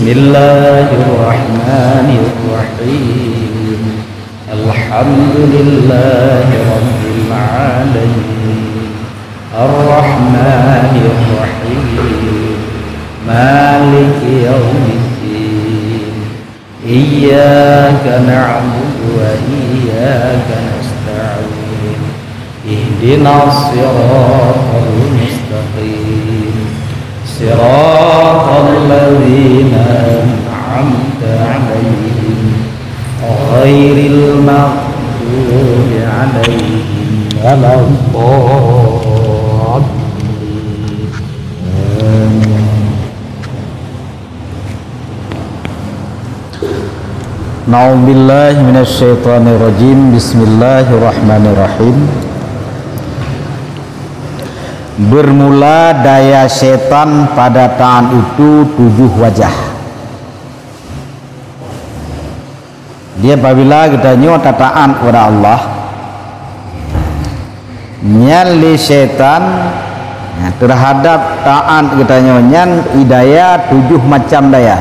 Bismillahirrahmanirrahim. Alhamdulillahi rabbil alamin. Ar-Rahmanir-Rahim. Maliki yaumiddin. Iyyaka na'budu wa iyyaka nasta'in. Ihdinas siratal mustaqim. Siratal ladzina an'amta 'alaihim ghairil maghdubi 'alaihim waladdallin. Na'udzubillahi minasyaitonir rajim. Bismillahirrahmanirrahim. Bermula daya setan pada tangan itu 7 wajah. Dia apabila kita nyota taat kepada Allah, nyali setan terhadap taat kita nyan hidayah 7 macam daya.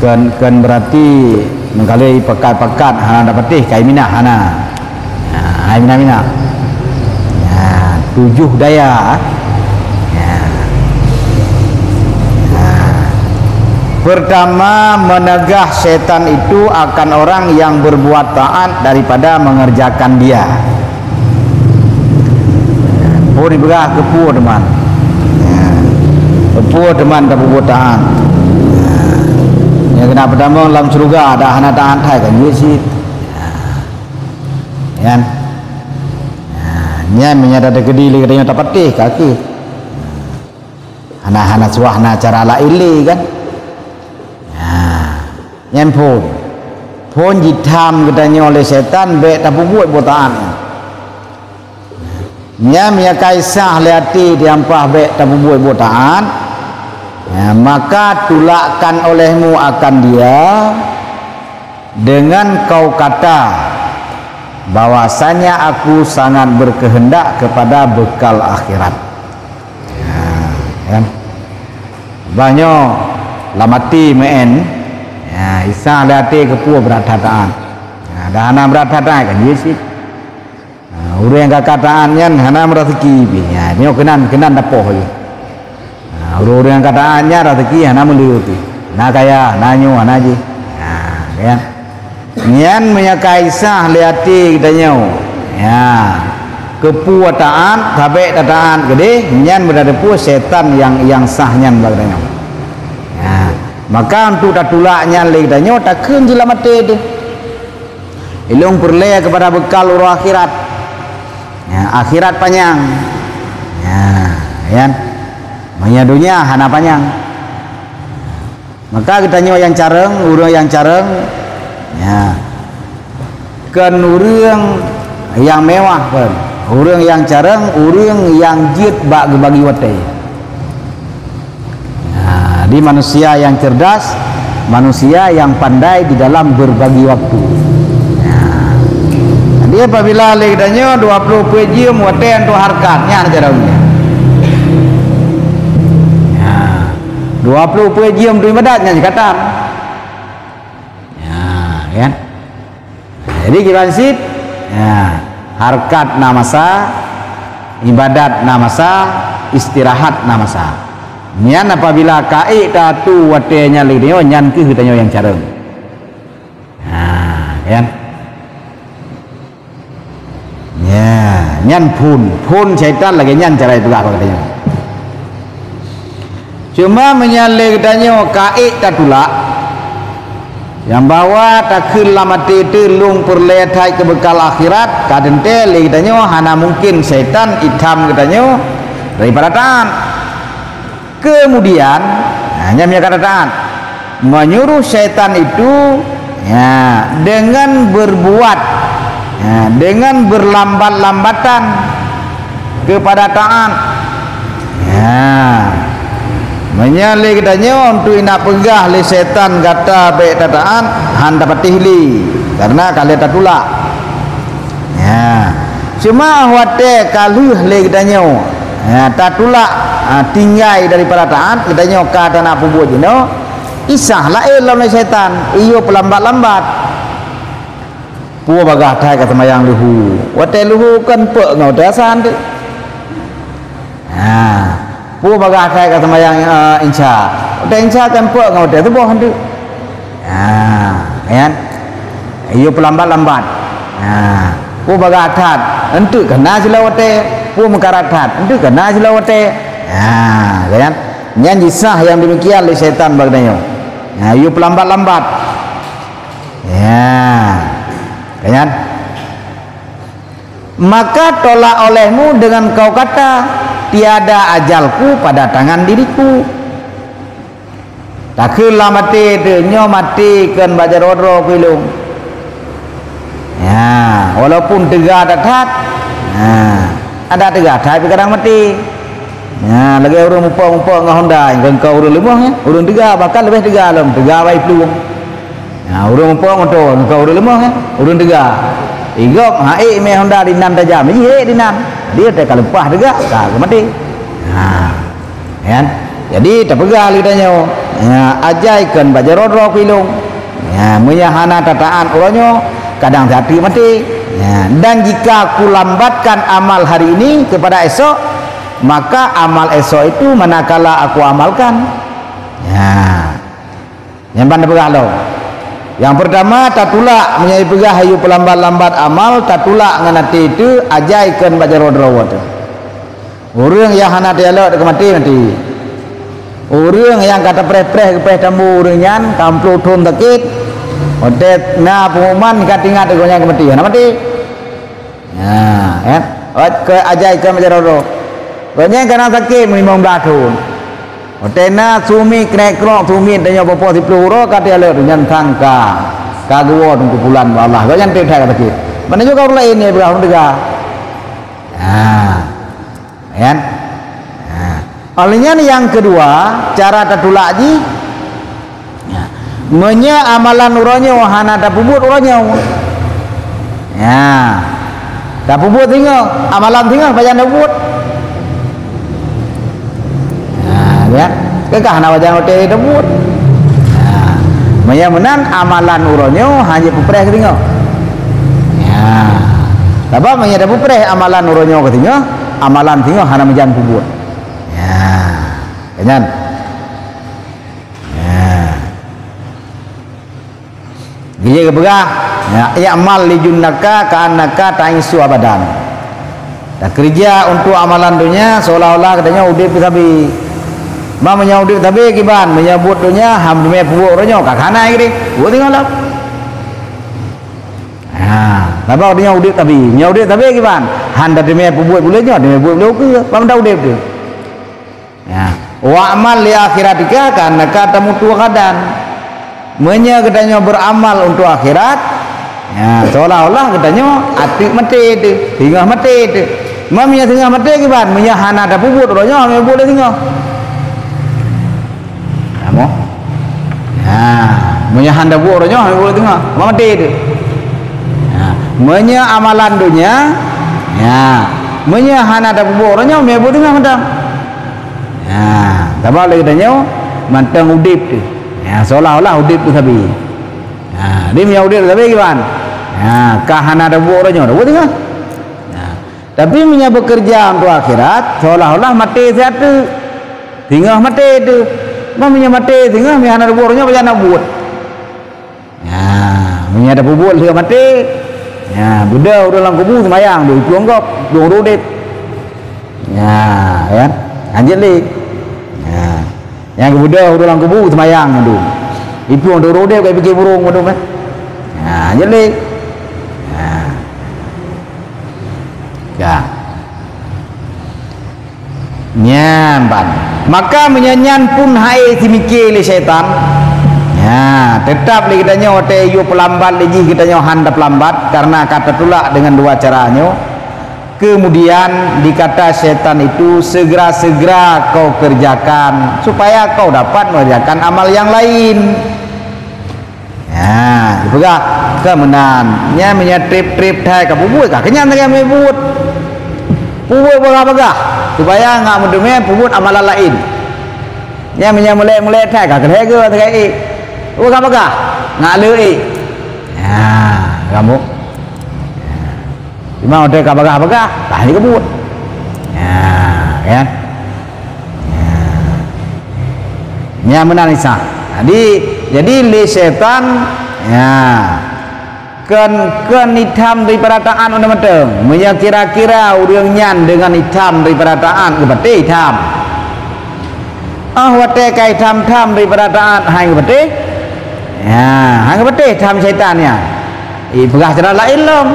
Kan berarti mengkali pekat-pekat hana dapatih kai minah hana. Hai mina-mina. 7 daya. Pertama, menegah setan itu akan orang yang berbuat taat daripada mengerjakan dia. Puri begah kepu teman. Kepu teman tak berbuat taat. Ya kena pertama dalam surga ada hana taat hai kan yesit. Kan? Nya menyadar kedili katanya tak patih kaki. Hana-hana suahna cara la ili kan. Nyan pun jitam katanya oleh setan be tak buat botaan. Nya kaisah liati diampah be tak buat botaan. Maka tulakkan olehmu akan dia dengan kau kata bahwasanya aku sangat berkehendak kepada bekal akhirat. Kan? Banyak lamati meen. Isa liati kepu beratataan. Dah hana beratataan kan yesit. Urang kakataan nyan hana rezeki bi. Nyo kenan dapoh ye. Urang kataannya rezeki hana meliuti. Na kaya nanyo anaji. Kan? Nyan menyakaisah liati katanya. Kepuataan tabe tataan gede nyan berada pu setan yang sah nyan katanya. Maka untuk datulaknya lagi katanya takkan jila mati tu. Ilung perle kepada bekal uru akhirat. Akhirat panjang. Kan? Manya dunia hana panjang. Maka katanya yang careng, urang yang careng. Kan urang yang mewah kan. Urang yang careng, urang yang jit bagi wate. Di manusia yang cerdas, manusia yang pandai di dalam berbagi waktu. Dia apabila leganya 20 pejim wate untuk harkatnya ada daunnya. 20 pejim tu ibadatnya dikatakan. Kan? Jadi kita sip harkat namasa, ibadat namasa, istirahat namasa. Nyan apabila kai tatu watenya lideo nyan ke katanya yang careng. Kan? Nyan pun syaitan lagi nyan cara itu apa katanya. Cuma menyale katanya kai tatulak yang bawa takil lamati telung perletai ke bekal akhirat kadente le katanya hana mungkin syaitan hitam katanya daripada taat. Kemudian hanya menyatakan menyuruh syaitan itu dengan berbuat dengan berlambat-lambatan kepada taat. Menyali katanya untuk nak pegah le syaitan kata baik taat handa patihli karena kali tatulak. Cuma wate kaluh le katanya tatulak tinggai daripada taat katanya kata nak buat jeno isah lain lawan syaitan iyo pelambat-lambat puo bagah thai kata mayang luhu wate luhu kan pe ngau dasan tu puo bagah thai kata mayang insya wate insya kan pe ngau tu boh tu kan iyo pelambat-lambat puo bagah that entu kena silawate puo mengkaratat entu kena silawate kan nyanyi sah yang demikian oleh syaitan bagdanya you pelambat-lambat kan maka tolak olehmu dengan kau kata tiada ajalku pada tangan diriku tak kela mati tu nyo mati kan baca rodro pilung walaupun tegak datat ada tegak tapi kadang mati lagi orang mumpah dengan Honda yang kau urun lemah urun tegak bahkan lebih tegak dalam tegak baik pelung urun mumpah motor kau urun lemah urun tegak igok me Honda di nan tajam di nan dia tak lepas tegak tak mati kan jadi tak pegal kitanya ajaikan baca rodro pilung menyahana tataan orangnya kadang hati mati dan jika aku lambatkan amal hari ini kepada esok maka amal esok itu manakala aku amalkan yang pandai bergalau yang pertama tatulak menyai pegah hayu pelambat-lambat amal tatulak nganati itu ajaikan baca rodro tu orang yang hana dialog dekat mati orang yang kata preh-preh kepeh tamu orang yang kamplu tun takit odet na pengumuman katingat dekonya kematian mati kan ke ajaikan baca rodro banyak kena sakit minimum tahun. Otena sumi knek-krok sumi tanya bapa 10 euro kata le dengan tangka. Kagua tunggu bulan Allah. Banyak tidak sakit. Mana juga orang lain ni berahun juga. Kan? Olehnya yang kedua, cara tatulak ji menya amalan uranya wahana tak bubut uranya. Tak bubut tinggal, amalan tinggal bayan bubut. Ya, kekah wajan hotel debut. Menan amalan uronyo hanya pupreh ketinggal. Tapi menyada pupreh amalan uronyo ketinggal, amalan tinggal hana menjan pubut. Kenyan. Dia kebegah. Ya amal li junnaka ka'annaka ta'isu abadan. Tak kerja untuk amalan dunia seolah-olah katanya udip sabi. Ma menyaudik tapi kiban menyebut dunia ham dunia puak orangnya kakana ini buat tinggal lah tapi dia udik tapi menyaudik tapi kiban handa dunia puak bolehnya dunia puak boleh ke pam dah udik tu wa amal li akhiratika karena kata mutu kadan menya katanya beramal untuk akhirat seolah-olah katanya atik mati tu tinggal mati tu mamnya tinggal mati kiban menya hana ada puak orangnya ham boleh tinggal menyahanda buat orangnya boleh tengok mati itu menya amalan dunia menyahana ada buat orangnya boleh tengok mantap tapi lagi tanya mantang udip tu seolah-olah udip tu sabi dia punya udip tu sabi gimana kahana ada buat orangnya boleh tengok tapi punya bekerja untuk akhirat seolah-olah mati satu tinggal mati itu mamanya mati tinggal punya anak buatnya banyak nak buat punya ada buat dia mati budak udah lang kubu semayang dia pulang kok pulang rodep kan anjir li yang budak udah lang kubu semayang tu itu untuk rodep kayak bikin burung tu kan anjir li nyamban maka menyanyan pun hai simikir le syaitan tetap lagi kitanya ote yu pelambat lagi kitanya handa pelambat karena kata tulak dengan dua caranya kemudian dikata syaitan itu segera-segera kau kerjakan supaya kau dapat mengerjakan amal yang lain juga kemenan nya menyatrip-trip thai ka bubut ka kenyan dengan bubut pubut bagah-bagah supaya ngak mendeme pubut amalan lain. Nya melek-melek tak ka kerega terkai. Bagah-bagah ngak leuk. Kamu. Cuma ada ka bagah-bagah, tah ni kebut. Kan? Nya menan isa. Jadi li setan kan hitam dari perataan undang mateng menya kira-kira urang nyan dengan hitam dari perataan kebate hitam wate kai hitam-hitam dari perataan hai kebate hai kebate hitam syaitannya begah cara lain lom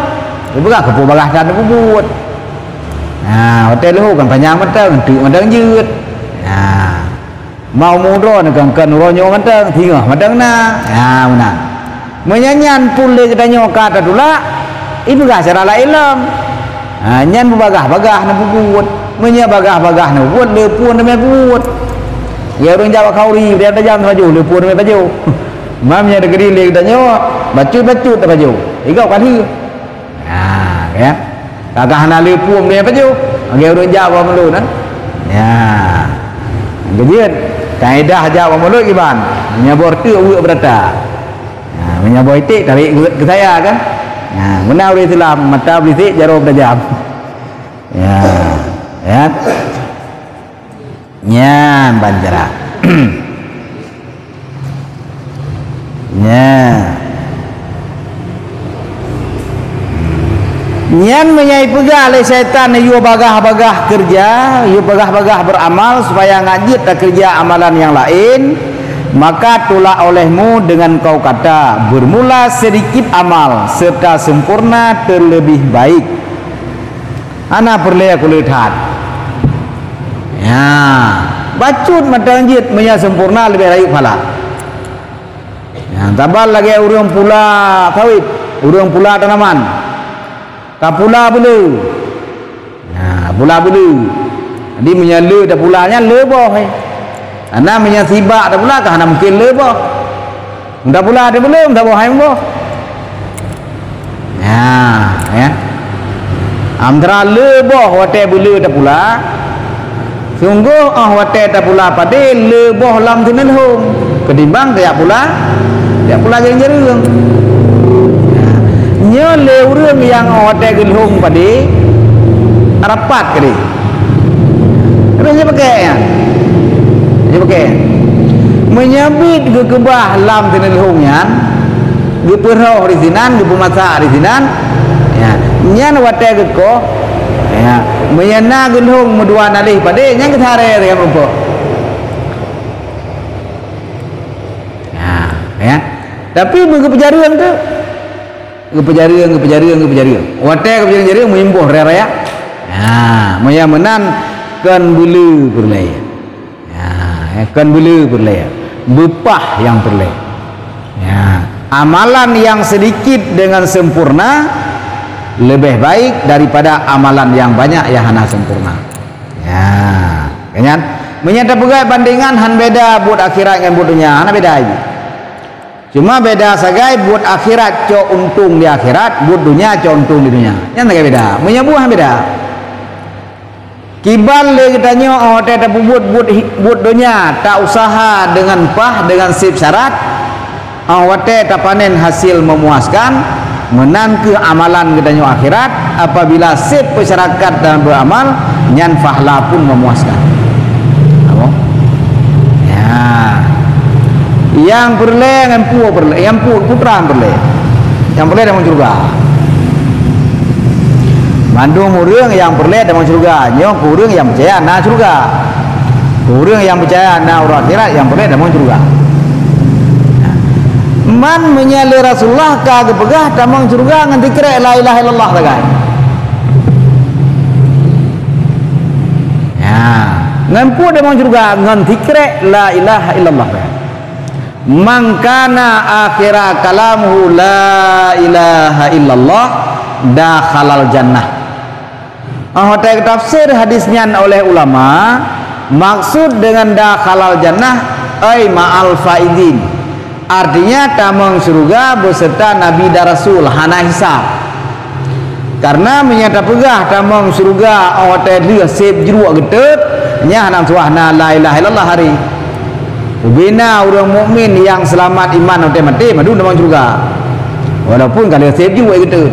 begah kepu bagah dan bubut wate lu kan panjang mateng tu mateng jeut mau mudro kan ronyo mateng tingah mateng na menang menyanyian pulih katanya kata dula ibu gak cara lain lam nyan bagah-bagah na bubut menya bagah-bagah na bubut lepun na bubut ya orang Jawa kauri dia ada jam baju lepun na baju mamnya ada gede le katanya bacut-bacut ta baju igau kali ya kagah na lepun na baju ya orang Jawa melu na ya gejeun kaedah Jawa melu iban nya bortu ueu berata menyaboi tik tarik ke saya kan benar boleh Islam mata boleh tik jarum tajam ya nyan banjara nyan menyai pegah oleh syaitan yu bagah-bagah kerja yu bagah-bagah beramal supaya ngajit tak kerja amalan yang lain. Maka tolak olehmu dengan kau kata bermula sedikit amal serta sempurna terlebih baik. Ana perlu aku lihat. Bacut matanjit menya sempurna lebih baik pala. Tabal lagi urang pula sawit, urang pula tanaman. Kapula bulu. Pula bulu. Jadi menyala dah pulanya leboh. Ana menyasibak dah pula kah ana mungkin leboh. Dah pula ada belum dah boh boh. Ya. Amdra leboh wate bulu dah pula. Sungguh wate dah pula pade leboh lam tinan hong. Ketimbang dia pula jerung. Nya le urang yang wate gelhong pade rapat kali. Terusnya pakai ya. Pakai menyabit ke kebah lam tinal hongyan ge perau di sinan ge pemasa di sinan nyan wate ge ko menyana ge hong medua nalih pade nyang kethare dengan rupo tapi ge pejareung tu ge pejareung wate ge pejareung menyembuh raya maya menan kan bulu berlaya kan bulu berlaya bepah yang berlaya amalan yang sedikit dengan sempurna lebih baik daripada amalan yang banyak yang hana sempurna kan menyata pegai bandingan han beda buat akhirat dengan buat dunia hana beda aja cuma beda sagai buat akhirat co untung di akhirat buat dunia co untung di dunia yang tak beda menyabuh beda kibal le katanya tak buat dunia tak usaha dengan pah dengan sip syarat wate tak panen hasil memuaskan menan ke amalan katanya akhirat apabila sip masyarakat dan beramal nyan fahla pun memuaskan yang berle dengan putra berle yang berle dalam surga mandung urang yang berle dalam surga nyong urang yang percaya na surga urang yang percaya na urang akhirat yang berle dalam surga man menyali Rasulullah ka gepegah dalam surga ngan zikir la ilaha illallah tagai ngan pu dalam surga ngan zikir la ilaha illallah mangkana akhira kalamuhu la ilaha illallah dakhalal jannah. Tafsir hadisnya oleh ulama maksud dengan dakhalal jannah ay ma'al faidin artinya tamang surga beserta nabi dan rasul hana hisab karena menyata pegah tamang surga awat dia sep jeruk getet nya hanam suahna la ilaha illallah hari bina orang mukmin yang selamat iman atau mati madu tamang surga walaupun kalau sep jeruk getet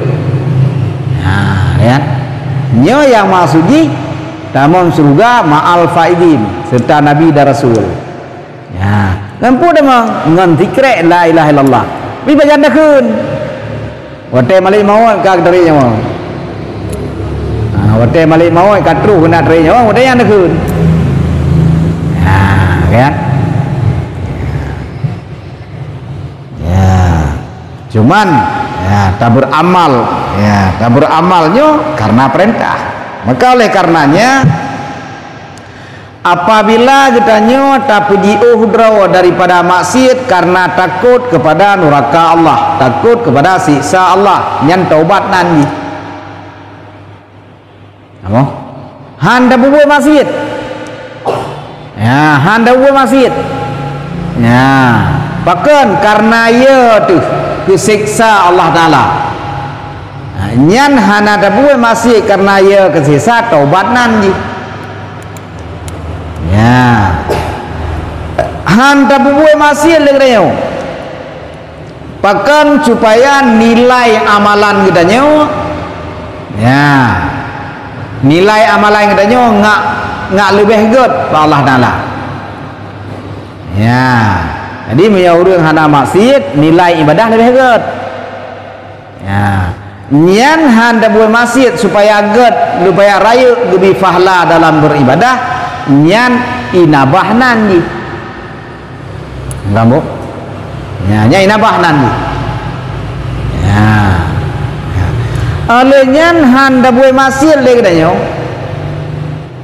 ya nya yang maksudnya tamang surga ma'al faidin serta nabi dan rasul ya lampu damang ngan zikre la ilaha illallah bi bajan dakun wate malik mau ka dari nyawa wate malik mau katru kena dari nyawa wate yang dakun kan ya cuman ya tak beramal ya tak beramalnya karena perintah maka oleh karenanya apabila kitanya tak puji'uh daripada maksiat karena takut kepada neraka Allah, takut kepada siksa Allah, nyan taubat nanti. Apa? Handa buat maksiat. Ya, handa buat maksiat. Ya, bahkan karena ya tu kesiksa Allah Taala. Nyan handa buat maksiat karena ya kesiksa taubat nanti. Ya, handa buat masih lagi pakan supaya nilai amalan kita ya, nilai amalan kita nggak lebih good Allah Taala. Ya, jadi menyuruh handa maksiat nilai ibadah lebih good. Ya, nyan handa buat maksiat supaya good, supaya raya lebih fahla dalam beribadah. Nyan inabah nanti enggak bu ya inabah nanti ya oleh nyan handa buat masih lagi katanya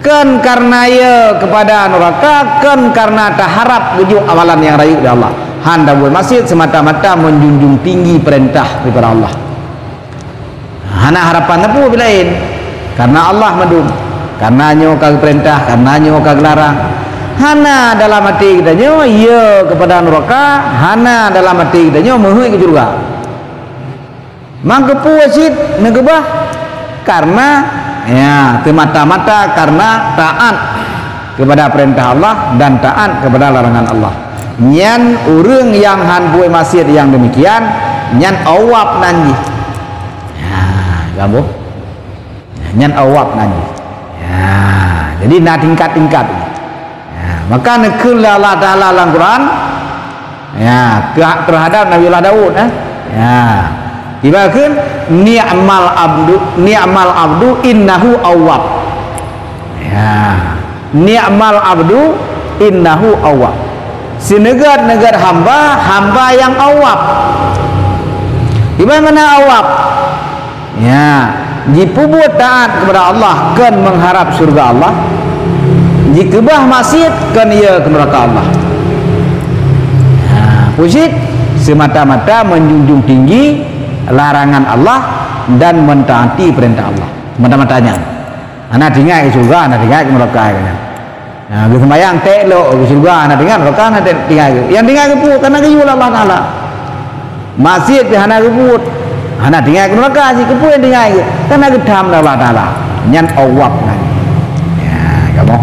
kan karena ya kepada neraka kan karena tak harap tujuh amalan yang rayu dari Allah handa buat masih semata-mata menjunjung tinggi perintah daripada Allah hana harapan apa bilain karena Allah madum karena kagak perintah, karena kagak larang. Hana dalam hati kita ya kepada neraka, hana dalam hati kita menuju ke surga. Mangke puasit negebah karena ya semata-mata karena taat kepada perintah Allah dan taat kepada larangan Allah. Nyan urang yang han buat maksiat yang demikian, nyan awap nanti. Ya, gambo. Nyan awap nanti. Ya, jadi nak tingkat-tingkat. Ya, maka nekul Allah Taala dalam Quran ya terhadap Nabi Allah Daud ya. Dibakan ni'mal abdu innahu awwab. Ya. Ni'mal abdu innahu awwab. Sinegat hamba yang awwab. Di mana awwab? Ya. Jika buat taat kepada Allah kan mengharap surga Allah, jika bah maksiat kan ia ke neraka Allah. Pusit semata-mata menjunjung tinggi larangan Allah dan mentaati perintah Allah. Mata-matanya. Anak tinggal ke surga, anak tinggal ke neraka kan. Nah, kita sembahyang telok ke surga, anak tinggal neraka, anak tinggal ke. Yang tinggal ke put karena ke Allah Taala. Maksiat hana ke put. Anak tinggal ke neraka si kepu yang tinggal ke karena gedam Allah Taala nyan awab kan ya kamu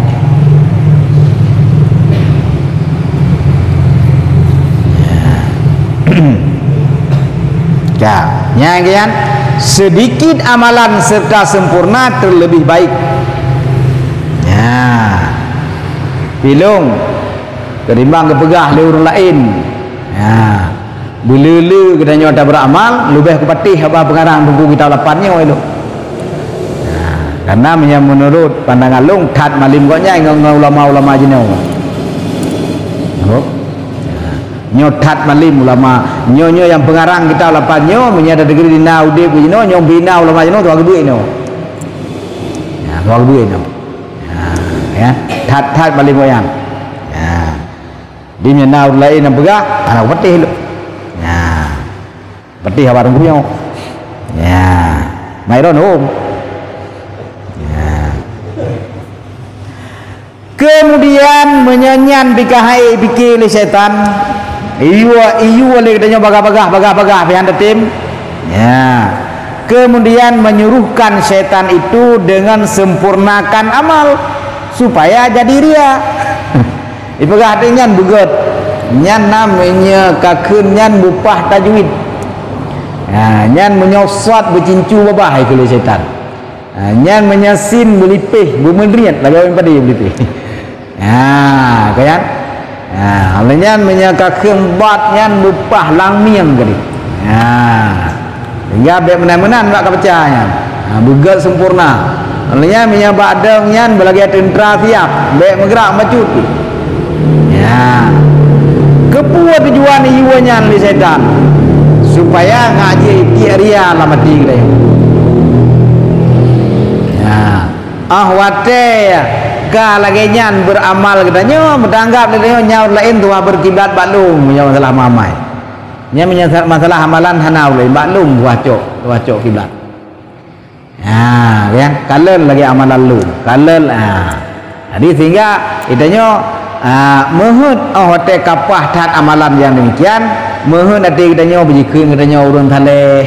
ya nyanyian sedikit amalan serta sempurna terlebih baik ya pilung ketimbang kepegah oleh orang lain ya bila kita tak beramal lebih kepatih apa pengarang buku kita lapannya itu karena menurut pandangan long tat malim koknya ulama-ulama jenau nyotat malim ulama nyonya yang pengarang kita lapannya menyada negeri di naudip jenau nyong bina ulama jenau tuang duit no ya tuang duit no ya tat malim koyang ya di menau lain yang pegah anak kepatih lu peti habar punya ya mairon ya kemudian menyanyian bikahai pikir setan iyu oleh katanya bagah-bagah pihan tim ya kemudian menyuruhkan syaitan itu dengan sempurnakan amal supaya jadi ria. Ipegah hatinya begot nyan namanya kakun nyan bupah tajwid, nyan menyosot bercincu babah itu oleh syaitan, nyan menyasin belipih bumendriat lagi orang pada belipih. Kan nyan menyakakun bat nyan bupah langmiang kali. Hingga baik menan-menan nak kepercayaan begot sempurna. Nyan menyabak deng nyan belagi tentera siap baik bergerak macut. Kepuat tujuan iwanya li setan supaya ngaji ria lah mati kita. Wate ka lagi nyan beramal katanya bertanggap dia nyaur lain tu berkiblat baklum punya masalah mamai. Nya menyangkut masalah amalan hanau lain baklum wacok kiblat. Kan kalen lagi amalan lu kalen. Jadi sehingga itanya mehut hotel kapah tat amalan yang demikian mehut nanti katanya berjikun katanya urun taleh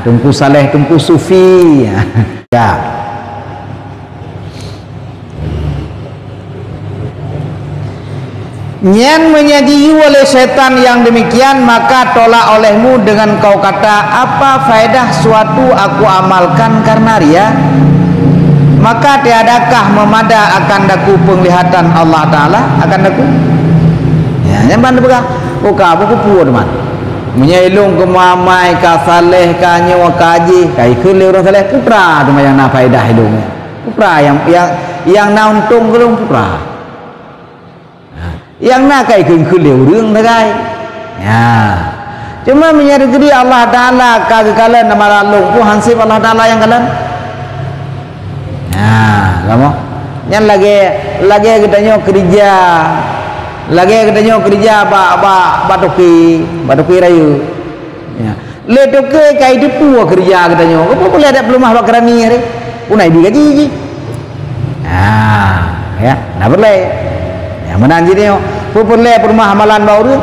tumpu saleh tumpu sufi nyan menyajiu oleh setan yang demikian, maka tolak olehmu dengan kau kata apa faedah suatu aku amalkan karena ria, maka tiadakah memada akan daku penglihatan Allah Ta'ala akan daku yang mana berkah buka buku puan teman menyailung ke mamai ke saleh ke nyawa kaji ke ikut orang saleh putra tu yang nak faedah hidungnya putra yang nak untung kelung putra yang nak ke ikut orang negai cuma menyadari Allah Ta'ala kagak nama lalung pun hansip Allah Ta'ala yang kalian kamu yang lagi katanya kerja batoki rayu le toke kai depu kerja katanya apa boleh ada pelumah bakrani hari punai digaji ya nak boleh yang mana jadi boleh perumah amalan baru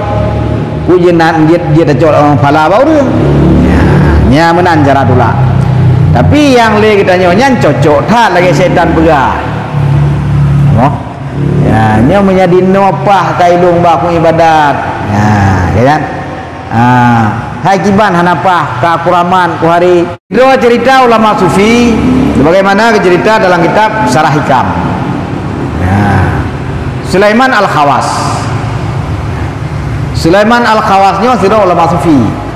ujian dia cocok pala baru nya menan cara tula. Tapi yang le kita nyonya cocok tak lagi setan begah. Nya menjadi nopah kailung baku ibadat. Kan? Hai kiban hanapah kakuraman ku hari. Dua cerita ulama sufi sebagaimana cerita dalam kitab Syarah Hikam. Sulaiman Al-Khawas. Sulaiman Al-Khawasnya sira ulama sufi.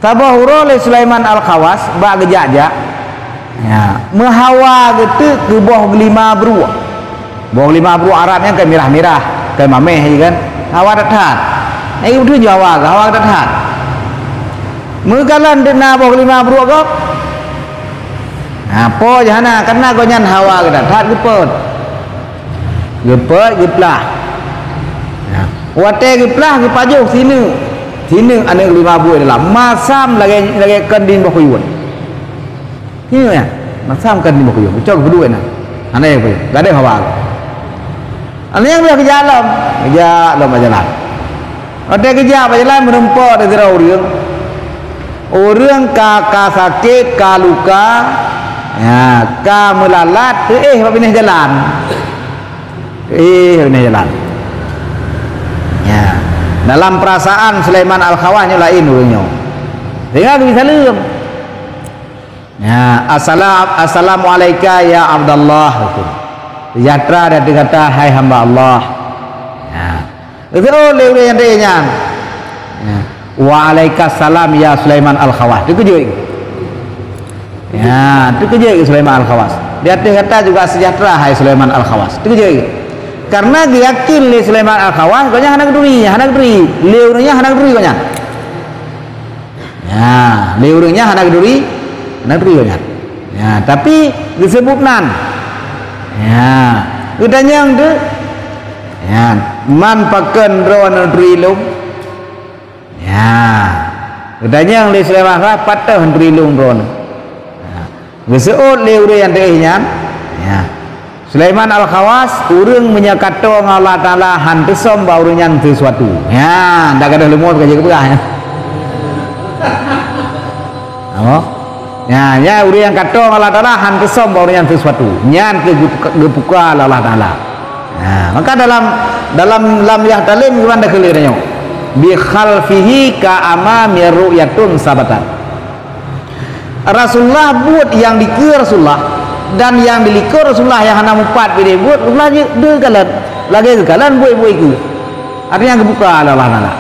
Tabahura oleh Sulaiman Al-Khawas bak gejak mehawa gitu ke bawah gelima beruak Arabnya kayak mirah-mirah kayak mameh kan hawa dathat ini udah Jawa hawa dathat mengkalan dena bawah gelima beruak kok apa jahana karena kau nyan hawa dathat geplah wate geplah gepajuh sini ada 5 buah dalam masam lagi kendin bakuyun ini ya masam kendin bakuyun cok kedua nak ane apa gak ada hawa ane yang dia kerja berjalan ada kerja berjalan merempok dari orang ka sakit ka luka ka melalat babinah jalan dalam perasaan Sulaiman Al-Khawasnya lain urangnya sehingga bisa lem assalamualaikum ya Abdullah sejahtera dan dikata hai hamba Allah itu oleh yang dia waalaikumsalam ya Sulaiman Al-Khawas itu kejut itu kejut Sulaiman Al-Khawas dia kata juga sejahtera hai Sulaiman Al-Khawas itu kejut karena dia yakin li Sulaiman Al-Khawas banyak anak duri leurnya anak duri banyak leurnya anak duri banyak tapi disebutnan udahnya yang tu man paken ron duri lum udahnya yang li Sulaiman Al-Khawas patah duri lum ron geseut leur yang tehnya Sulaiman Al-Khawas urang menyakato Allah Ta'ala hantesom ba urang nyan sesuatu ndak ada lemot ka jaga begah Apa? Ya uri yang kata Allah Taala han kesom baru yang sesuatu. Nyan ke gepuka Allah Taala. Nah, maka dalam lam yahtalim gimana kelirnya? Bi khalfihi ka amami ru'yatun sabatan. Rasulullah buat yang dikir Rasulullah dan yang dilikur Rasulullah yang hana mupat bila buat lagi dia kalan lagi kalan buat itu. Artinya gebuka Allah Taala.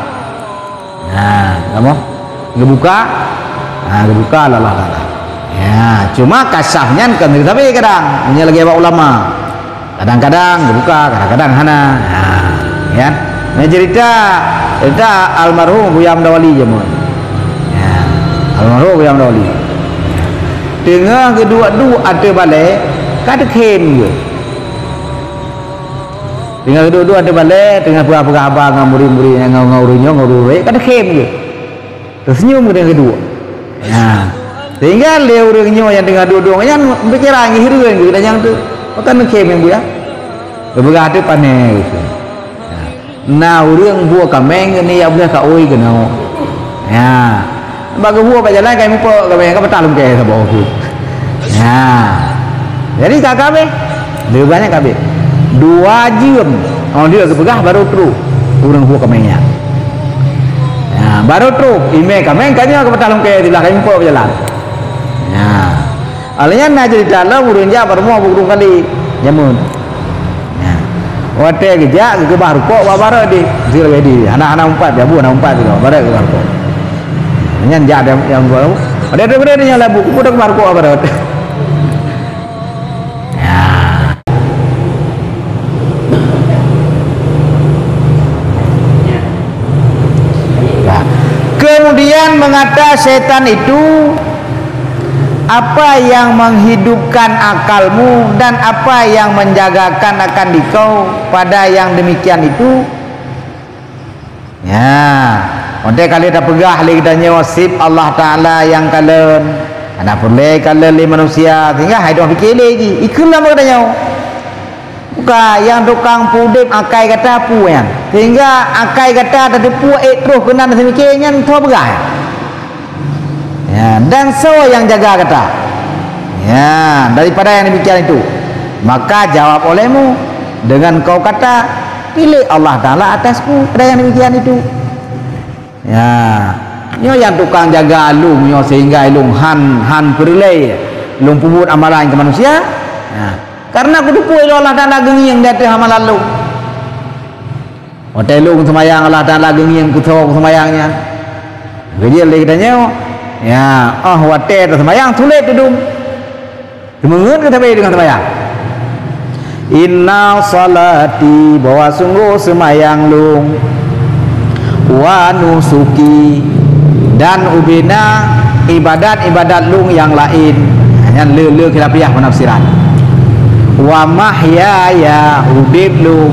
Nah, kamu gebuka gebuka Allah Taala. Ya, cuma kasahnya kan tapi kadang ini lagi ulama. Kadang-kadang gebuka, kadang-kadang hana. Nah, ya. Ini cerita almarhum Buya Amdawali je mon. Ya, almarhum Buya Amdawali. Tengah kedua-dua ada balik, kada kem je. Tengah kedua-dua ada balik, tengah pura-pura abang dengan murid-murid yang ngau-ngau-ngau-ngau, kada kem je. Tersenyum dengan kedua. Ya. Sehingga dia orangnya yang tengah dua-dua yang berkira ngihiruan gitu dan yang tu makan kem yang Buya. Beberapa ada panen gitu. Nah orang buah kameng ni yang punya kak oi kena. Ya. Bagi buah pak jalan kami po kameng ka betalum ke sa bawa tu. Ya. Jadi kakak be lebih banyak kabe. 2 jam. Oh dia kepegah baru terus orang buah kamengnya. Ya, baru terus ime kameng kanya ka betalum ke di belakang po jalan. Ya. Alanya na jadi dalam urang ja baru mau burung kali jamun. Wate gejak ke baru kok babara di zil wedi anak-anak 4 ya bu anak 4 tu babara ke baru kok nyan ja ada yang baru ada nya labu ku dak baru kok babara ya. Nah, kemudian mengata setan itu apa yang menghidupkan akalmu dan apa yang menjagakan akan dikau pada yang demikian itu ya onte kali dah pegah li kita nyawasib Allah Ta'ala yang kalen ada boleh kalen li manusia sehingga hidup fikir lagi ikulah mereka nyaw buka yang tukang pudip akai kata pu yang sehingga akai kata tadi pu terus kena semikirnya tu pegah ya, dan so yang jaga kata ya daripada yang demikian itu maka jawab olehmu dengan kau kata pilih Allah Ta'ala atasku pada yang demikian itu ya nyo yang tukang jaga alung nyo sehingga alung han perlei lung pubut amalan ke manusia ya. Karena aku dupu Allah Ta'ala gengi yang datang amalan lu hotel lung semayang Allah Ta'ala gengi yang kutu semayangnya gejil lagi tanya ya water sembahyang sulit tudung mengen kita baik dengan sembahyang inna salati bahwa sungguh sembahyang lung wa nusuki dan ubina ibadat lung yang lain hanya le khilafiyah penafsiran wa mahyaya udib lung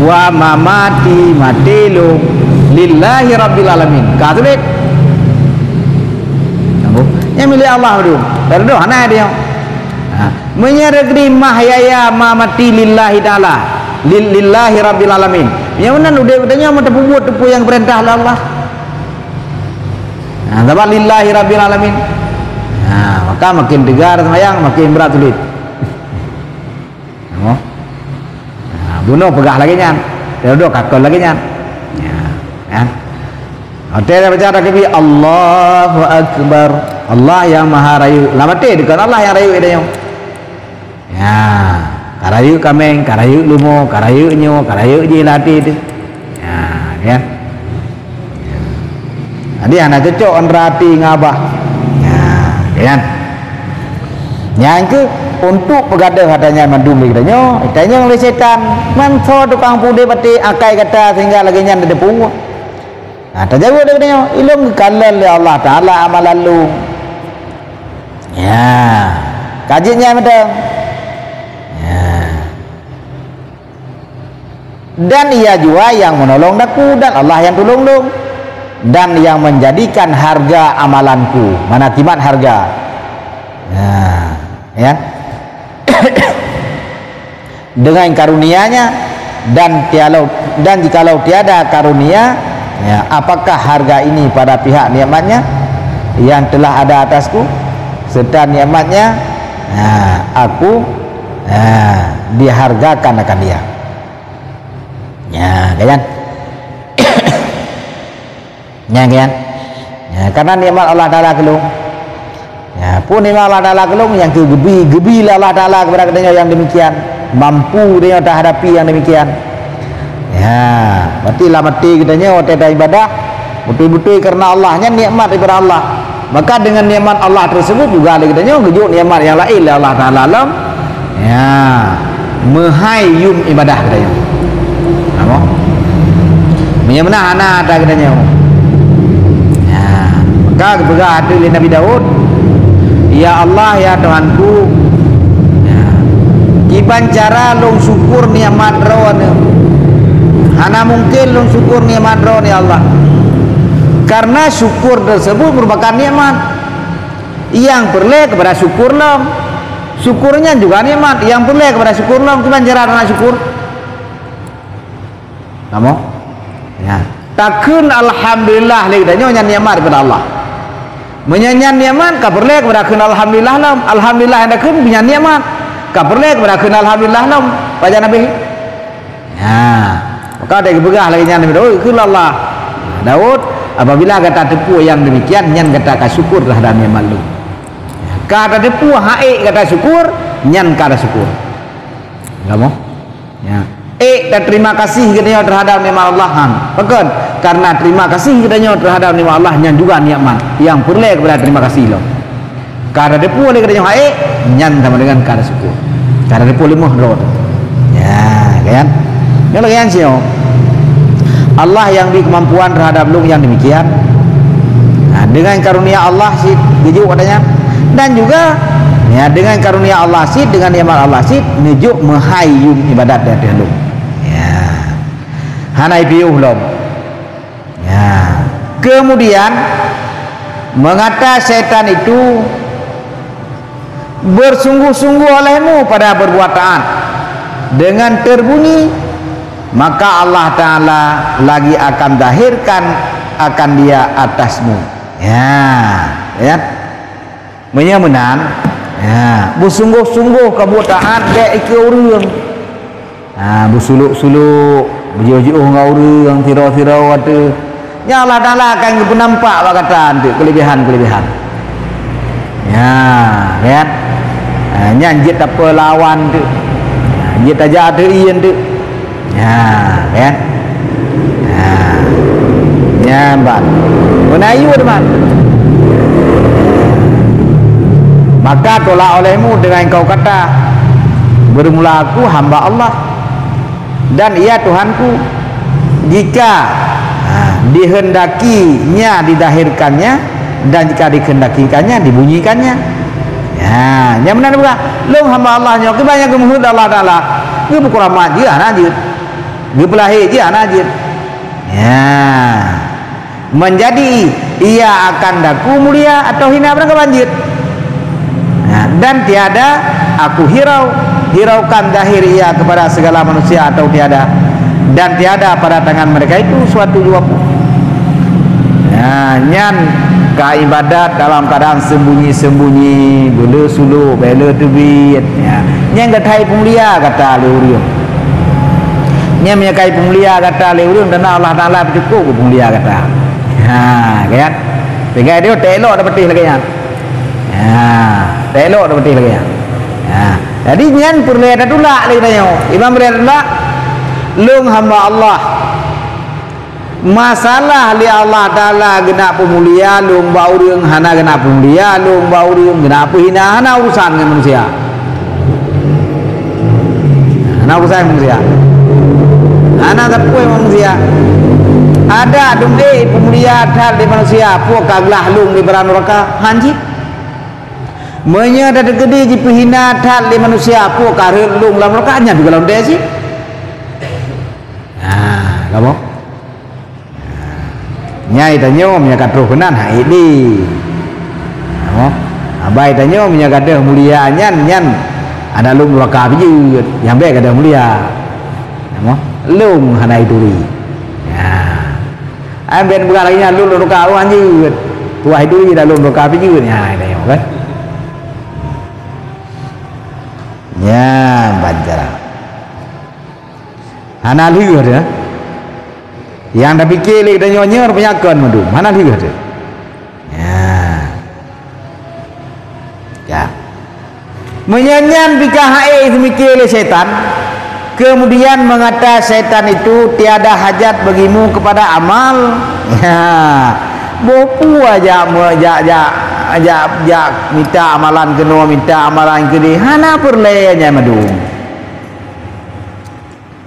wa mamati mati lung lillahi rabbil alamin katulit yang milik Allah tu. Dari tu hana dia. Menyeragri mahyaya mamati lillahi taala. Lillahi rabbil alamin. Yang mana udah katanya mau tepubuat tepu yang perintah Allah. Nah, sebab lillahi rabbil alamin. Nah, maka makin tegar semayang makin berat sulit. Nah, bunuh pegah lagi nyan. Dari tu kakol lagi nyan. Ya. Hotel baca lagi Allahu Akbar. Allah yang maha rayu lamate dekat Allah yang rayu dia ya karayu kameng karayu lumo karayu nyo karayu jilati tu ya jadi anak cocok anrati ngabah ya yang ke untuk pegadah katanya mandum katanya tanya oleh setan manso tukang pude pati akai kata sehingga lagi nyan de pungu terjaga katanya ilmu kalal Allah Ta'ala amalan lu ya kajinya betul ya dan ia juga yang menolong daku dan Allah yang tolong dong dan yang menjadikan harga amalanku mana kimat harga ya dengan karunianya dan jikalau tiada karunia ya, apakah harga ini pada pihak nikmatnya yang telah ada atasku, serta nikmatnya aku dihargakan akan dia. Ya, kan? Ya, kan? Ya, karena nikmat Allah Taala kelung. Ya, pun nikmat Allah Taala kelung yang gebi Allah Taala kepada katanya yang demikian, mampu dia terhadapi yang demikian. Ya, berarti lah mati katanya waktu ibadah betul-betul karena Allahnya nikmat daripada Allah. Maka dengan nikmat Allah tersebut juga katanya gejuk nikmat yang lain Allah Taala alam. Ya, mehayyum ibadah katanya. Apa? Menyemana anak ada katanya. Ya, maka berkata hati Nabi Daud, ya Allah ya Tuhanku, ya, kiban cara long syukur nikmat rawana. Hana mungkin long syukur nikmat rawana ya Allah. Karena syukur tersebut merupakan nikmat yang perlu kepada syukur long. Syukurnya juga nikmat yang perlu kepada syukur long. Kiban cara nak syukur? Kamu? Ya. Takun alhamdulillah lidahnya nikmat kepada Allah. Menyanyian nikmat kaperle kepada kun alhamdulillah lam. Alhamdulillah anda kun punya nikmat kaperle kepada kun alhamdulillah lam. Baca Nabi. Ya, maka ada kebegah lagi Nabi Daud kun Allah. Daud apabila kata tepu yang demikian nyan kata syukur terhadap nikmat lu. Kata tepu haik kata syukur nyan kata syukur. Kamu? Ya. Dan terima kasih katanya terhadap nikmat Allah. Bukan karena terima kasih katanya terhadap nikmat Allah yang juga nikmat yang perlu kepada terima kasih lo. Karena dia boleh katanya haik nyan sama dengan kata syukur. Karena dia boleh muhrod. Ya, kan? Ini lagi yang sih. Allah yang beri kemampuan terhadap lu yang demikian. Nah, dengan karunia Allah sih tujuh katanya. Dan juga ya dengan karunia Allah sih, dengan nikmat Allah sih nujuk mehayyum ibadat dari lu. Hanai piuh lom. Ya. Kemudian mengata setan itu bersungguh-sungguh olehmu pada perbuatan dengan terbunyi, maka Allah Ta'ala lagi akan dahirkan akan dia atasmu. Ya, ya. Menyemenan. Ya, bersungguh-sungguh kebutaan dia ikut bersuluk-suluk berjauh-jauh dengan orang tirau-tirau ada ya Allah Ta'ala akan nampak kata itu kelebihan-kelebihan ya kan nyanjit apa lawan tu nyanjit aja ada ian tu ya kan ya mbak menayu teman maka tolak olehmu dengan kau kata bermula aku hamba Allah dan ia Tuhanku, jika dihendakinya didahirkannya dan jika dikehendakikannya dibunyikannya. Ya, yang benar juga. Long hamba Allahnya kebanyak kemuhud Allah Taala. Ge berkuramat je anajir. Ge pelahir je anajir. Ya. Menjadi ia akan daku mulia atau hina berang kebanjir. Nah, dan tiada aku hiraukan dahir ia kepada segala manusia atau tiada, dan tiada pada tangan mereka itu suatu juga pun. Ya, nyan ka ibadat dalam keadaan sembunyi-sembunyi, bela sulu, bela tebit. Ya, nyan gatai pemulia kata leurium. Nyan menyakai pemulia kata leurium dan Allah Taala bercukup pemulia kata. Ha, kan? Sehingga dia telok dapat lagi kan. Ya, telok dapat lagi kan. Ya. Jadi nyan perlu ada tulak lagi tanya. Imam berada tulak lung hamba Allah. Masalah li Allah Taala gena pemulia lung bau reung hana gena pemulia lung bau reung gena hina hana urusan dengan manusia. Hana urusan manusia. Hana tapue manusia. Ada dumde pemulia dal di manusia puak kaglah lung di neraka hanji. Menyada gede ji pehina dal di manusia puak karel lung lam neraka nya juga lawan dia sih. Nah, kamu nyai tanyo menyakat rohnan ha ini. Kamu abai tanyo menyakat mulia nyan ada lung neraka biji yang baik ada mulia. Kamu lung hana itu. ambil bukan lagi lalu roka awan je tuah itu je dalam roka api je ya ini kan ya banjara mana lihat ya yang dah fikir lagi dan nyonya penyakan madu mana lihat ya menyanyian bikah mikir oleh setan kemudian mengata setan itu tiada hajat bagimu kepada amal ya bopu aja minta amalan kena minta amalan kena hana perlenya madung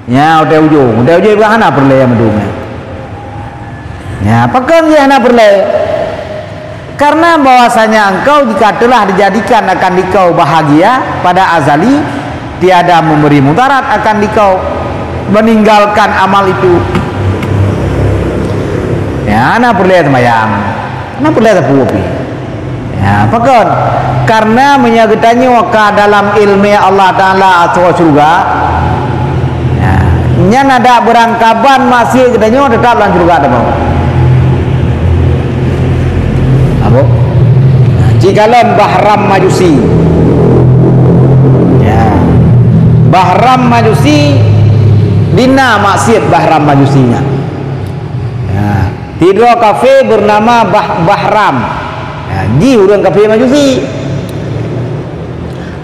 ya udah ujung juga hana perlenya madung ya pakai dia hana perle karena bahwasanya engkau jika telah dijadikan akan dikau bahagia pada azali tiada memberi mudarat akan dikau meninggalkan amal itu ya anak perlu sembahyang anak perlu pupi ya pakon karena menyagetanya waka dalam ilmu Allah Ta'ala atau surga ya nyan ada berangkaban masih gedanya tetap dalam surga ada mau apa jikalau bahram majusi Bahram Majusi dina maksiat Bahram Majusinya ya, tidur kafe bernama Bahram ya, di urang kafe Majusi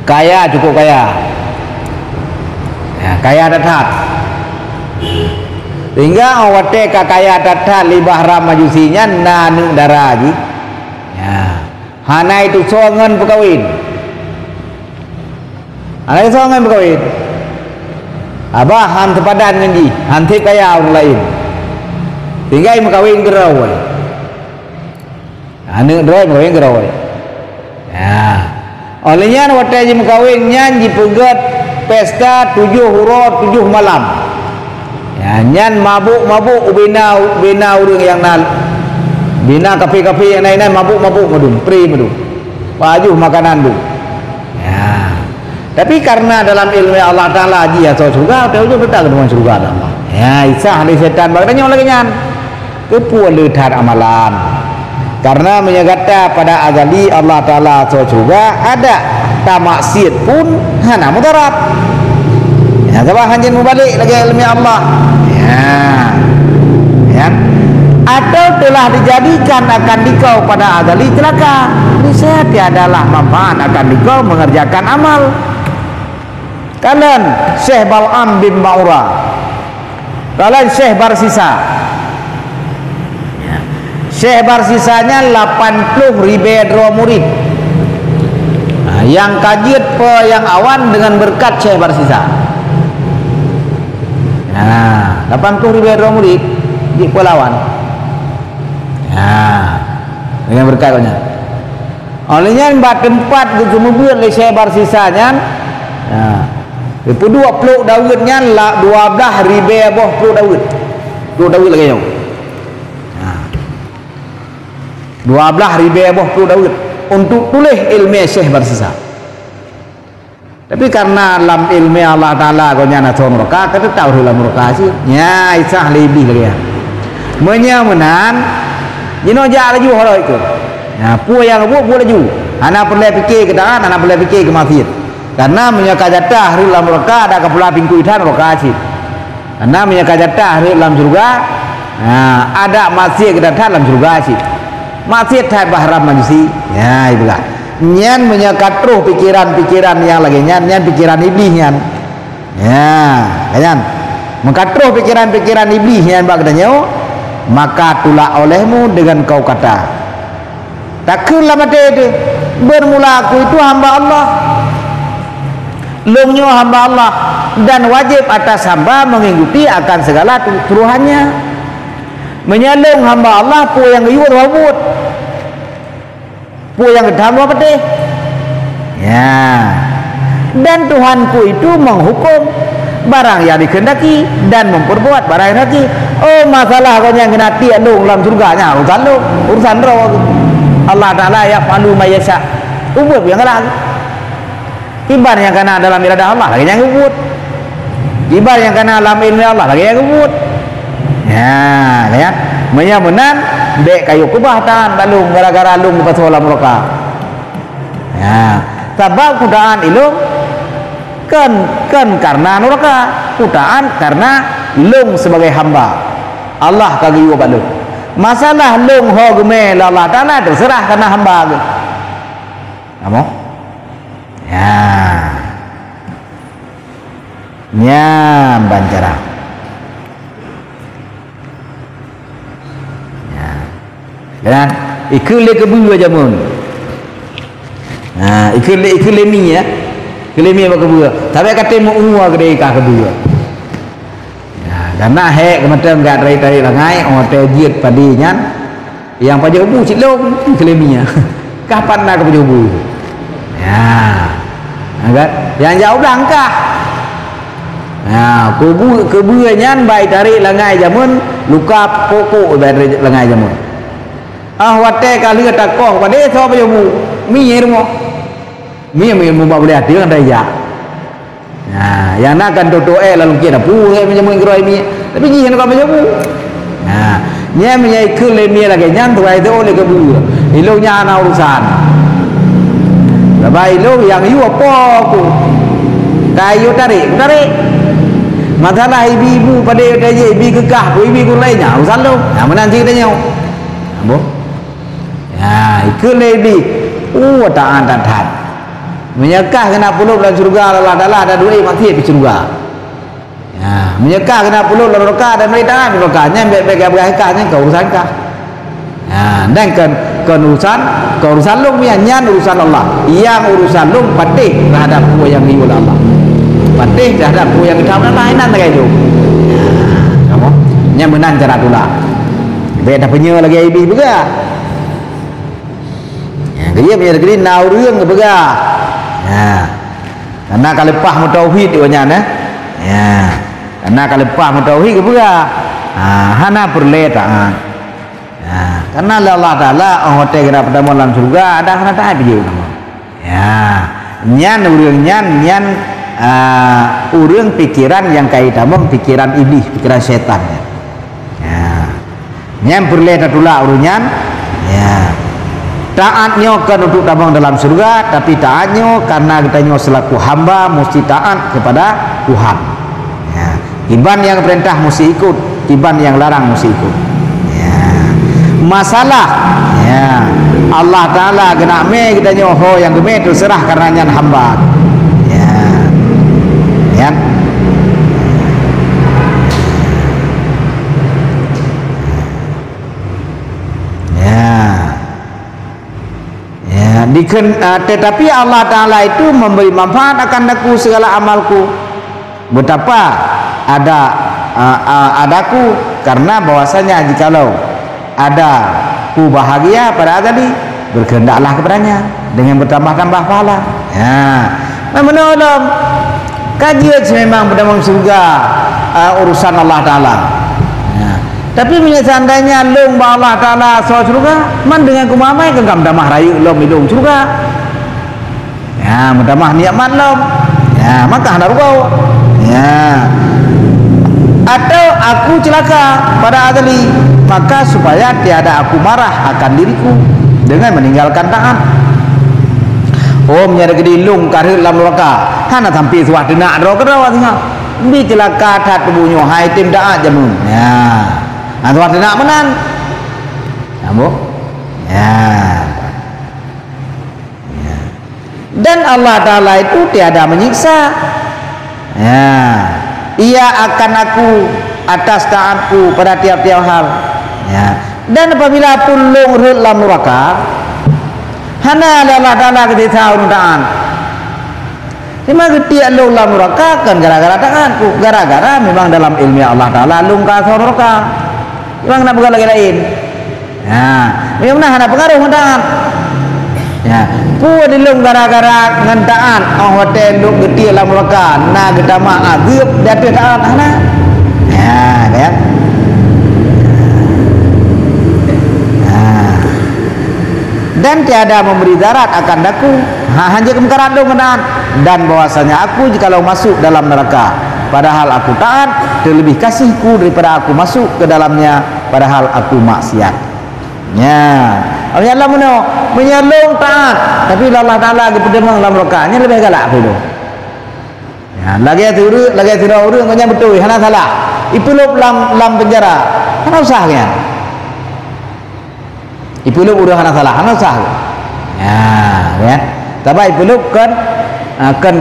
kaya cukup kaya ya, kaya datat sehingga awate kaya datat li Bahram Majusinya nanu daraji ya, hana itu songan pekawin anak itu orang berkawin abah han tepadan ngendi hanti kaya orang lain sehingga yang berkawin gerawai anak dua berkawin gerawai ya olehnya waktu yang berkawin nyan dipegat pesta 7 huruf 7 malam ya nyan mabuk bina orang yang nal bina kafe-kafe yang lain mabuk madum pri madum baju makanan tu tapi karena dalam ilmu Allah Ta'ala dia atau surga dia betul dengan surga Allah ya isah dari setan maknanya lagi nyan kepuan letar amalan karena menyegata pada azali Allah Ta'ala atau surga ada tamaksir pun hana mudarat ya sebab hanya mubalik lagi ilmu Allah ya atau telah dijadikan akan dikau pada azali celaka niscaya tiadalah manfaat akan dikau mengerjakan amal. Kalian Syekh Bal'am bin Ba'ura, kalian Syekh Barsisa Syekh Barsisanya 80 ribu murid yang kajian yang awan dengan berkat Syekh Barsisa 80 ribu murid di Pelawan dengan berkatnya olehnya mbak tempat di kemudian oleh Syekh Barsisanya itu 20 Dawudnya 12 ribu boh 10 Dawud lagi yang 12 ribu boh 10 Dawud untuk tulis ilmu Syekh Barsisa tapi karena dalam ilmu Allah Ta'ala kau nyana tuan mereka kita tahu dalam mereka sih ya isah lebih lagi ya menyamanan jino jak laju hal itu ya pu yang pu laju anak perlu fikir ke tangan anak perlu fikir ke masjid karena menyakajatah hari dalam mereka ada kepala pingku itan mereka sih karena menyakajatah hari dalam surga ada masjid kedatang dalam surga sih masjid Thai Bahram Majusi ya itulah nyan menyakatruh pikiran-pikiran yang lagi nyan pikiran iblis nyan ya kan mengkatruh pikiran-pikiran iblis nyan bagdanya maka tulak olehmu dengan kau kata takkanlah mati itu bermula aku itu hamba Allah lungnya hamba Allah dan wajib atas hamba mengikuti akan segala turuhannya menyalung hamba Allah pu yang iut wabut pu yang gedam apa deh ya dan Tuhanku itu menghukum barang yang dikehendaki dan memperbuat barang yang dikehendaki oh masalah kau yang kenati alung dalam surganya urusan roh Allah Ta'ala ya falu mayasya ubud yang kalah kibar yang kena dalam iradah Allah lagi yang ubud kibar yang kena dalam ilmu Allah lagi yang ubud ya menyamunan dek kayu kubah tahan balung gara-gara lung pasal mereka. Ya, sebab kudaan ilung kan karena neraka, kudaan karena lung sebagai hamba Allah kagak yo balung. Masalah lung ho gemel Allah Taala terserah karena hamba ke. Kamu? Ya. Nyam bancara. Ya. Kan ikul kebu aja mun. Nah, ikul mi ya. Kelemi apa kebu. Tapi kata mau uwa gede ka kebu. Karena hek kemudian enggak tarik-tarik langai hotel jiat padinya yang pajak ubu cilong keleminya kapan nak pajak ubu ya agak yang jauh langkah ya kebuannya baik tarik langai jamun luka pokok baik langai jamun hotel kali takoh pada so pajak ubu mi rumah mi mau boleh hati kan daya. Nah, yang nak kan toto lalu kita puhe macam menggerai mi, tapi ni hendak macam tu. Nah, ni menyai kelemi lagi nyan tu itu oleh kebu. Ilo nyana urusan. Lepas ilo yang you apa aku? Kayu tarik. Masalah ibu pada dia ibu kekah, ibu lainnya urusan lo. Nah, menanti kita nyaw. Ambo. Ya, kelemi. Tak antat. Menyekah kena puluh dalam surga Allah Taala ada dua mati di surga. Ya, menyekah kena puluh dalam neraka dan mereka nerakanya baik-baik berkahnya ke urusan kah. Ya, dan kan urusan lu nyan urusan Allah. Yang urusan lu patih terhadap ku yang diul Allah. Patih terhadap ku yang ditamna lainan kayak itu. Ya, kamu nya menan cara tula. Beda penyo lagi ibu juga. Ya, dia punya negeri nau reung ke bega. Ya. Karena kalau pah tauhid dia nah. Ya. Karena kalau pah tauhid ke pula. Hana perletaan. Ya. Karena Allah Taala hotel kira pada dalam surga ada hana tak dia nama. Ya. Nyan urang pikiran yang kaitan pikiran iblis, pikiran setan. Ya. Nyan perletaan pula urunyan. Ya. Taatnya kan untuk tabang dalam surga, tapi taatnya karena kita selaku hamba mesti taat kepada Tuhan. Ya. Tiban yang perintah mesti ikut, tiban yang larang mesti ikut. Ya. Masalah, ya. Allah Taala kena me kita nyoho yang geme terserah karena nyan hamba. Ya. Ya. Tetapi Allah Ta'ala itu memberi manfaat akan aku segala amalku. Betapa adaku karena bahwasanya jikalau ada ku bahagia pada tadi berkehendaklah kepadanya dengan bertambah-tambah pahala. Ya, menolong kajian memang berdamai surga urusan Allah Ta'ala. Tapi seandainya long ba Allah Taala so surga man dengan kumamai kegam damah rayu lom hidung surga ya mendamah nikmat lom ya maka hendak kau ya atau aku celaka pada adali maka supaya tiada aku marah akan diriku dengan meninggalkan taat. Nyada gede long karir lam neraka hana sampai suatu nak neraka rawatnya bi celaka tat bunyo hai tim daat jamun ya. Atau ada nak menan, kamu, ya. Dan Allah Taala itu tiada menyiksa, ya. Ia akan aku atas taatku pada tiap-tiap hal, ya. Dan apabila pulung dalam neraka, hana Allah Taala ketika taat. Lima ketiak lu dalam neraka kan gara-gara taatku, gara-gara memang dalam ilmu Allah Taala lung ka neraka. Memang nak bukan lagi lain. Ya, memang nak pengaruh hendak. Ya, pu dilung gara-gara ngentaan hotel lu gede dalam neraka, na gedama agep datu taat hana. Ya, kan? Dan tiada memberi darat akan daku hanya kemekaran dong dan bahwasanya aku jikalau masuk dalam neraka padahal aku taat terlebih kasihku daripada aku masuk ke dalamnya padahal aku maksiat. Ya, Allah menyalung taat, tapi Allah Taala kepada dalam rakaatnya lebih galak dulu. Ya, lagi tiru urang kau betul, hana salah. Ipulup lam penjara, hana usah kan? Ipulup urang hana salah, hana usah. Ya, kan? Tapi ipulup kan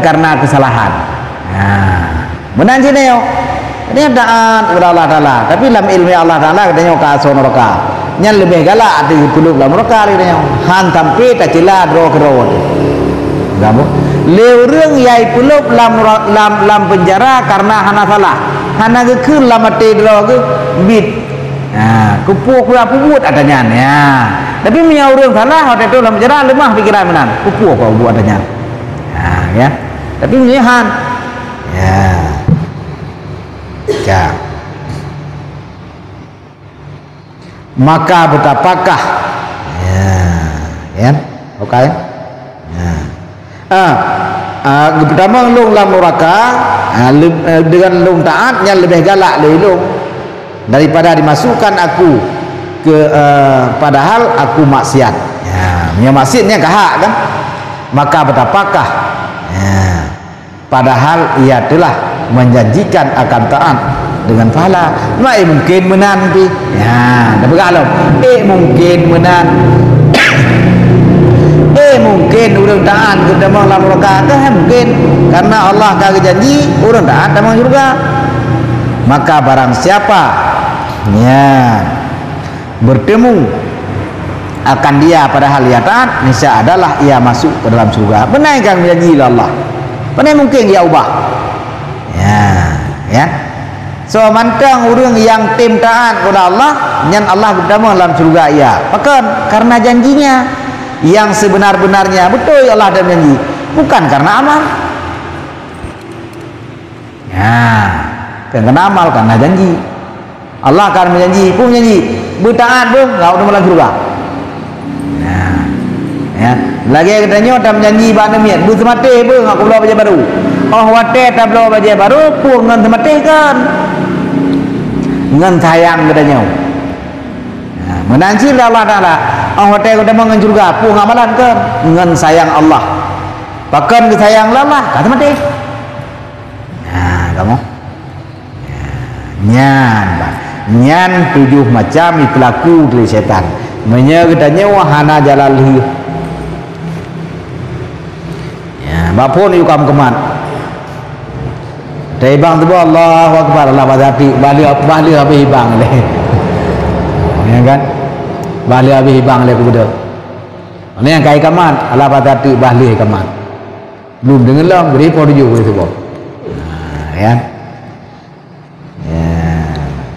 karena kesalahan. Ya, benar je ni yo. Dia taat kepada Allah Taala, tapi dalam ilmu Allah Taala katanya kason rakaat. Yang lebih galak di puluh dalam rakaat katanya. Han sampai tak celah draw kerawat. Gapo? Leu reung yai puluh lam penjara karena hana salah. Hana ke keun lam mati draw ke bit. Ha, kupuk pula pubut adanya ya. Tapi miau reung salah hotel tu lam penjara lemah pikiran menan. Kupuk kau buat adanya. Ha, ya. Tapi han. Ya. Ya. Maka betapakah ya okey pertama lung lam neraka dengan lung taat yang lebih galak lung daripada dimasukkan aku ke padahal aku maksiat ya maksudnya kahak kan maka betapakah padahal ia telah menjanjikan akan taat dengan pahala. Mai mungkin menan pi. Ya, dah bergalom. Mungkin menan. Mungkin urang taat ke dalam rakaat mungkin karena Allah kagak janji urang taat dalam surga. Maka barang siapa ya bertemu akan dia padahal ia taat, niscaya adalah ia masuk ke dalam surga. Benar kan janji Allah. Benar mungkin dia ubah. Ya. So mantang orang yang tim taat kepada Allah yang Allah bertemu dalam surga ia. Bahkan karena janjinya yang sebenar-benarnya betul Allah ada janji, bukan karena amal. Ya, karena amal karena janji. Allah akan menjanji, pun janji bertaat pun enggak ada dalam surga. Nah, ya. Lagi katanya ada menjanji bana miat, bu semate pun aku belum baca baru. Oh wate tak belum baca baru pun ngan semate kan. Ngan sayang katanya. Nah, menanci Allah Taala. Oh hotel kita mengan surga, pun amalan kan ngan sayang Allah. Bahkan disayang Allah, kata mati. Nah, kamu. Nyan 7 macam pelaku dari setan. Menyegedanya wahana jalalihi. Ya, bapun yukam keman. Dari bang tu Allahu Akbar Allah badati balik habis bang le. Ya kan? Balik habis bang le kepada. Ini yang kai kaman Allah badati balik kaman. Belum dengar lah beri porju itu boh. Ya.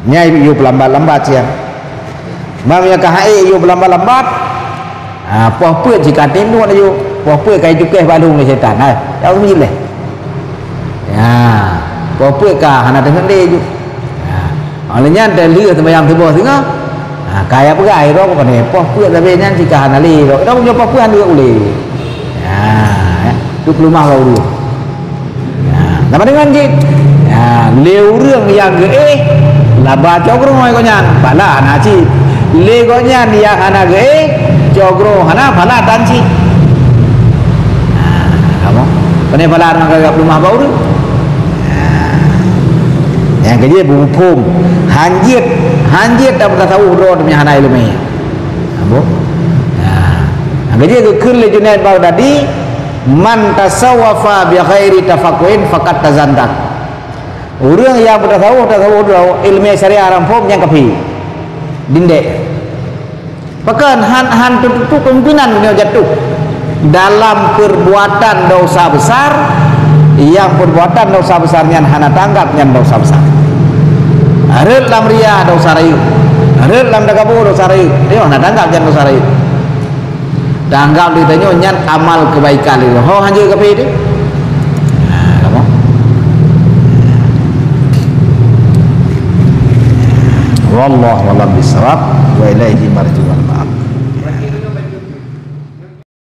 Nyai yu lambat-lambat siang. Mam yang kahai yu lambat-lambat. Poh puet jika tindu ada yu. Poh puet kai cukeh balung ke setan. Jauh mile. Ya. Poh puet kah hana dengan dia yu. Olehnya ada lihat sembahyang tubuh tengah. Kaya pegai ro ko ne poh puet tapi nyan jika hana li ro. Ro punya poh puet dia ule. Ya. Duk rumah kau dulu. Ya. Nama dengan jik. Ya, leu reung yang ge laba cogro ngoi ko nyan pala anachi le ko nyan dia ana ge cogro hana pala tanchi kamu pane pala nang ka rumah baru yang ke dia bupum hanjit dapat tahu ro demi hana ilmu kamu yang ke dia ke kun le Junaid Baghdadi man tasawwafa bi ghairi tafaqquhin faqad tazandak. Orang yang bertasawuf ilmu syariah rampok yang kafi dindek bahkan han tutup pimpinan beliau jatuh dalam perbuatan dosa besar yang perbuatan dosa besarnya hana tanggap yang dosa besar harus dalam ria dosa rayu harus dalam dakabu dosa rayu dia hana tanggap yang dosa rayu tanggap ditanya nyan amal kebaikan itu oh hanya kafi itu wallahu a'lam bishawab wa ilaihi marji'ul ma'ab.